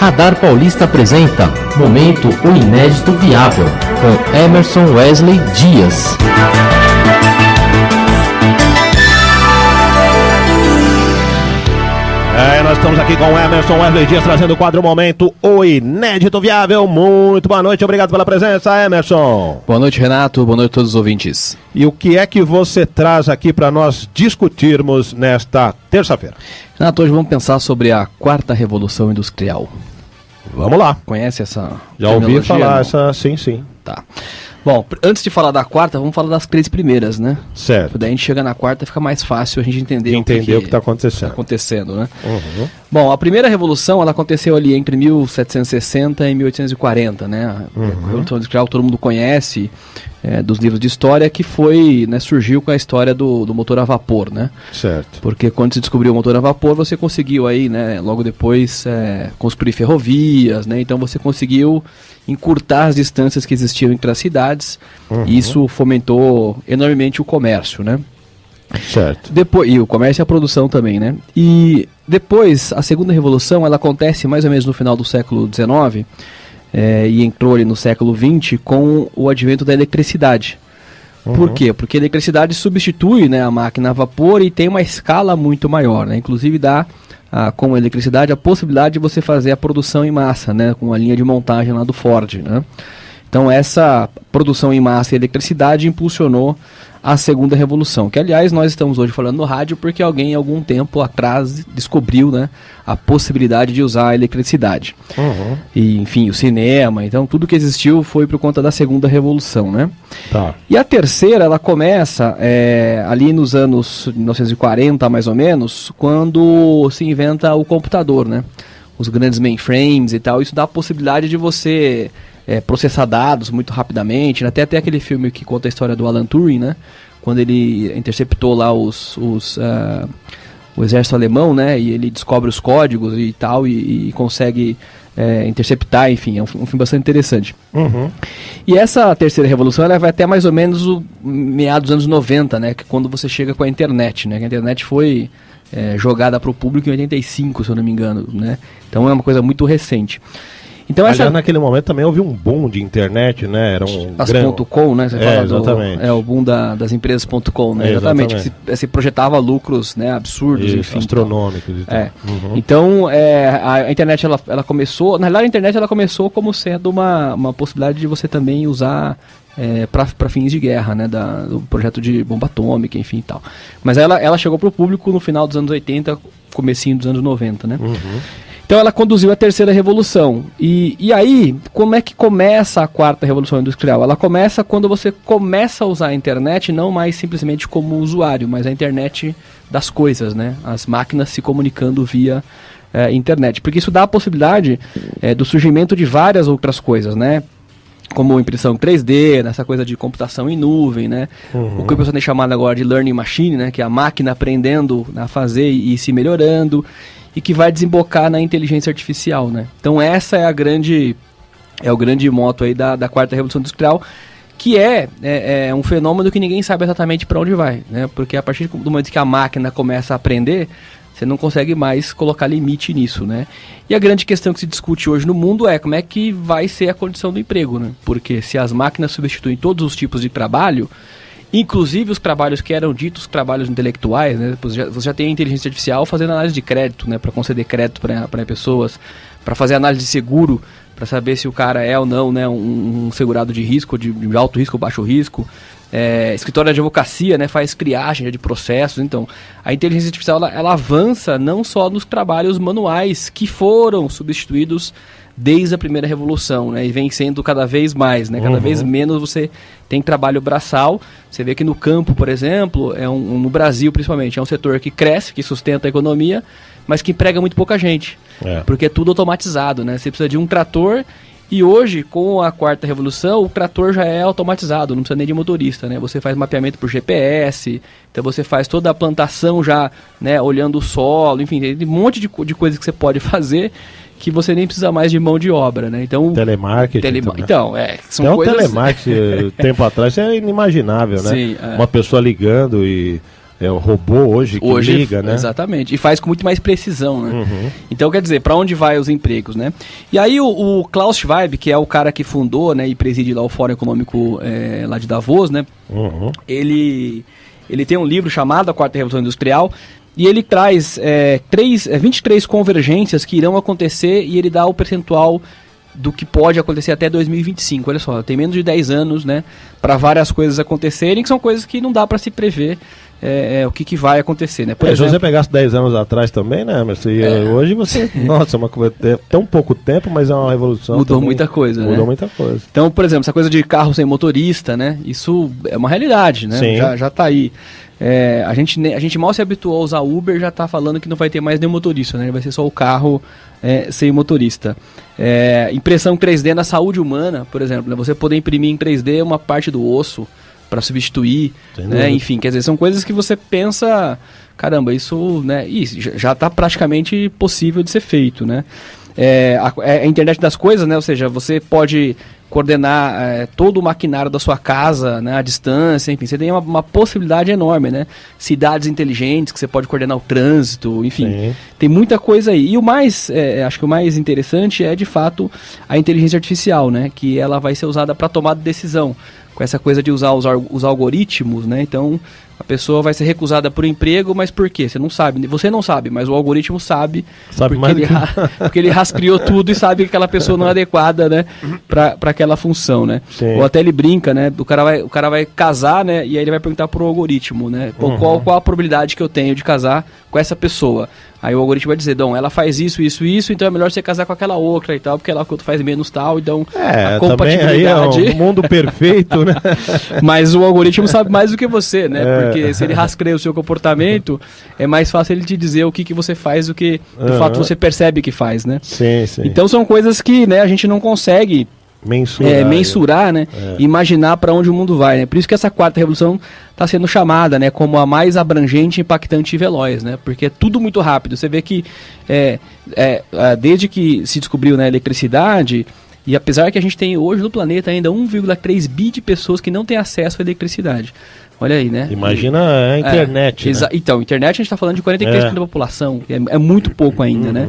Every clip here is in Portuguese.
Radar Paulista apresenta Momento O Inédito Viável, com Emerson Wesley Dias. Nós estamos aqui com o Emerson Wesley Dias, trazendo o quadro Momento O Inédito Viável. Muito boa noite, obrigado pela presença, Emerson. Boa noite, Renato, boa noite a todos os ouvintes. E o que é que você traz aqui para nós discutirmos nesta terça-feira? Renato, hoje vamos pensar sobre a quarta revolução industrial. Vamos lá. Conhece essa Já ouvi falar essa, sim. Tá. Bom, antes de falar da quarta, vamos falar das três primeiras, né? Certo. Daí a gente chega na quarta e fica mais fácil a gente entender o que está acontecendo. Né? Uhum. Bom, a primeira revolução, ela aconteceu ali entre 1760 e 1840, né? A Revolução Industrial todo mundo conhece, dos livros de história, que foi, né, surgiu com a história do motor a vapor, né? Certo. Porque quando se descobriu o motor a vapor, você conseguiu aí, né, logo depois, construir ferrovias, né? Então você conseguiu encurtar as distâncias que existiam entre as cidades, e isso fomentou enormemente o comércio, né? Certo. E o comércio e a produção também, né? E depois, a segunda revolução, ela acontece mais ou menos no final do século XIX, e entrou ali no século XX com o advento da eletricidade. Por quê? Porque a eletricidade substitui, né, a máquina a vapor e tem uma escala muito maior, né? Inclusive dá, com a eletricidade, a possibilidade de você fazer a produção em massa, né, com a linha de montagem lá do Ford, né? Então essa produção em massa e eletricidade impulsionou a segunda revolução, que aliás nós estamos hoje falando no rádio porque alguém algum tempo atrás descobriu, né, a possibilidade de usar a eletricidade. E enfim, o cinema, então tudo que existiu foi por conta da segunda revolução, né? Tá. E a terceira, ela começa ali nos anos 1940 mais ou menos, quando se inventa o computador, né? Os grandes mainframes e tal, isso dá a possibilidade de você processar dados muito rapidamente, né? Até aquele filme que conta a história do Alan Turing, né? Quando ele interceptou lá o exército alemão, né? E ele descobre os códigos e tal, e consegue interceptar, enfim, é um filme bastante interessante. E essa terceira revolução, ela vai até mais ou menos o meados dos anos 90, né? Que é quando você chega com a internet, né? Que a internet foi jogada para o público em 85, se eu não me engano, né? Então é uma coisa muito recente. Então aliás, naquele momento também houve um boom de internet, né? Era as .com, né? Você fala exatamente. O boom das empresas .com, né? Exatamente. Se projetava lucros, né, absurdos, isso, enfim. astronômicos. Então, a internet, ela começou... Na realidade, a internet ela começou como sendo uma possibilidade de você também usar para fins de guerra, né? Do projeto de bomba atômica, enfim e tal. Mas ela chegou para o público no final dos anos 80, comecinho dos anos 90, né? Então ela conduziu a terceira revolução. E aí, como é que começa a quarta revolução industrial? Ela começa quando você começa a usar a internet não mais simplesmente como usuário, mas a internet das coisas, né? As máquinas se comunicando via internet. Porque isso dá a possibilidade do surgimento de várias outras coisas, né? Como impressão 3D, nessa coisa de computação em nuvem, né? O que o pessoal tem chamado agora de learning machine, né? Que é a máquina aprendendo a fazer e se melhorando, e que vai desembocar na inteligência artificial, né? Então essa é o grande moto aí da quarta revolução industrial, que é um fenômeno que ninguém sabe exatamente para onde vai, né? Porque a partir do momento que a máquina começa a aprender, você não consegue mais colocar limite nisso, né? E a grande questão que se discute hoje no mundo é como é que vai ser a condição do emprego, né? Porque se as máquinas substituem todos os tipos de trabalho, inclusive os trabalhos que eram ditos trabalhos intelectuais, né? Você já tem a inteligência artificial fazendo análise de crédito, né? Para conceder crédito para pessoas, para fazer análise de seguro, para saber se o cara é ou não, né, um segurado de risco, de alto risco ou baixo risco. Escritório de advocacia, né, faz triagem de processos. Então, a inteligência artificial ela avança não só nos trabalhos manuais que foram substituídos desde a primeira revolução, né, e vem sendo cada vez mais, né, cada vez menos você tem trabalho braçal. Você vê que no campo, por exemplo, no Brasil principalmente, é um setor que cresce, que sustenta a economia, mas que emprega muito pouca gente, porque é tudo automatizado, né, você precisa de um trator. E hoje, com a quarta revolução, o trator já é automatizado, não precisa nem de motorista, né? Você faz mapeamento por GPS, então você faz toda a plantação já, né, olhando o solo, enfim, tem um monte de coisas que você pode fazer que você nem precisa mais de mão de obra, né? Então, telemarketing. Então, são coisas... telemarketing, tempo atrás, é inimaginável, né? Sim, uma pessoa ligando e É o robô hoje que liga, né? Exatamente, e faz com muito mais precisão, né? Então, quer dizer, para onde vai os empregos, né? E aí o Klaus Schwab, que é o cara que fundou, né, e preside lá o Fórum Econômico lá de Davos, né? Ele tem um livro chamado A Quarta Revolução Industrial, e ele traz 23 convergências que irão acontecer, e ele dá o percentual do que pode acontecer até 2025. Olha só, tem menos de 10 anos, né, para várias coisas acontecerem, que são coisas que não dá para se prever o que vai acontecer, né? Por exemplo, se você pegasse 10 anos atrás também, né, Emerson? Hoje você, nossa, uma coisa, tão pouco tempo, mas é uma revolução. Mudou também, muita coisa, Mudou muita coisa. Então, por exemplo, essa coisa de carro sem motorista, né, isso é uma realidade, né? Sim. Já tá aí. A gente mal se habituou a usar Uber, já está falando que não vai ter mais nenhum motorista, né? Vai ser só o carro sem motorista. Impressão 3D na saúde humana, por exemplo, né? Você poder imprimir em 3D uma parte do osso para substituir, né? Enfim, quer dizer, são coisas que você pensa, caramba, isso, né? Isso já está praticamente possível de ser feito, né? A internet das coisas, né? Ou seja, você pode coordenar todo o maquinário da sua casa, né, à distância, enfim, você tem uma possibilidade enorme, né? Cidades inteligentes que você pode coordenar o trânsito, enfim, sim, tem muita coisa aí. E o mais, acho que o mais interessante é de fato a inteligência artificial, né? Que ela vai ser usada para tomar decisão, com essa coisa de usar os algoritmos, né? Então a pessoa vai ser recusada por emprego, mas por quê? Você não sabe, mas o algoritmo sabe porque ele rastreou tudo e sabe que aquela pessoa não é adequada, né, para aquela função, né? Sim. Ou até ele brinca, né? O cara vai casar, né? E aí ele vai perguntar pro algoritmo, né? Qual a probabilidade que eu tenho de casar com essa pessoa? Aí o algoritmo vai dizer, ela faz isso, então é melhor você casar com aquela outra e tal, porque ela faz menos tal, então a compatibilidade... Também aí é um mundo perfeito, né? Mas o algoritmo sabe mais do que você, né? Porque se ele rastreia o seu comportamento, é mais fácil ele te dizer o que você faz do que, de fato, você percebe que faz, né? Sim, sim. Então são coisas que, né, a gente não consegue... mensurar, né? Imaginar para onde o mundo vai, né? Por isso que essa quarta revolução está sendo chamada, né, como a mais abrangente, impactante e veloz, né? Porque é tudo muito rápido. Você vê que desde que se descobriu, né, a eletricidade, e apesar que a gente tem hoje no planeta ainda 1,3 bi de pessoas que não têm acesso à eletricidade. Olha aí, né? Imagina a internet, né? Então, internet a gente está falando de 43% da população, é muito pouco ainda, né?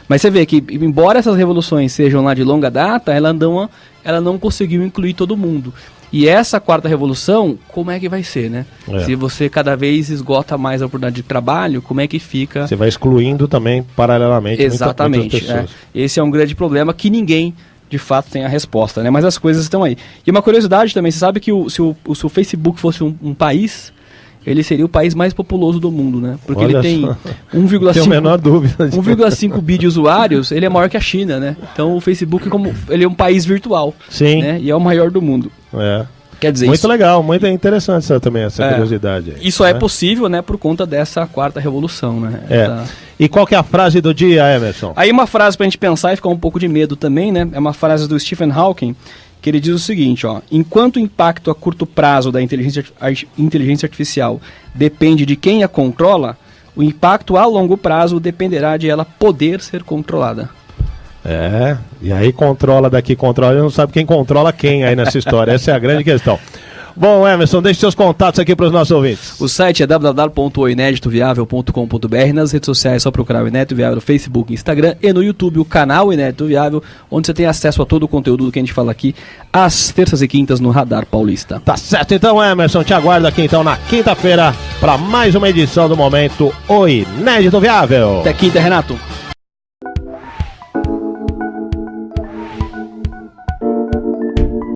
Mas você vê que, embora essas revoluções sejam lá de longa data, ela não conseguiu incluir todo mundo. E essa quarta revolução, como é que vai ser, né? Se você cada vez esgota mais a oportunidade de trabalho, como é que fica... Você vai excluindo também, paralelamente, exatamente, muitas pessoas. Esse é um grande problema que ninguém, de fato, tem a resposta, né? Mas as coisas estão aí. E uma curiosidade também, você sabe que se o Facebook fosse um país... ele seria o país mais populoso do mundo, né? Porque olha, ele tem 1,5 bi de usuários, ele é maior que a China, né? Então o Facebook ele é um país virtual. Sim. Né? E é o maior do mundo. Quer dizer, muito legal, muito interessante também essa curiosidade. Aí, isso é possível, né, por conta dessa quarta revolução, né? E qual que é a frase do dia, Emerson? Aí uma frase pra gente pensar e ficar um pouco de medo também, né? É uma frase do Stephen Hawking, que ele diz o seguinte, enquanto o impacto a curto prazo da inteligência artificial depende de quem a controla, o impacto a longo prazo dependerá de ela poder ser controlada. E aí controla daqui, controla, não sabe quem controla quem aí nessa história, essa é a grande questão. Bom, Emerson, deixe seus contatos aqui para os nossos ouvintes. O site é www.oineditoviável.com.br. Nas redes sociais é só procurar o Inédito Viável no Facebook, Instagram e no YouTube, o canal Inédito Viável, onde você tem acesso a todo o conteúdo do que a gente fala aqui, às terças e quintas no Radar Paulista. Tá certo, então, Emerson, te aguardo aqui então na quinta-feira para mais uma edição do Momento O Inédito Viável. Até quinta, Renato.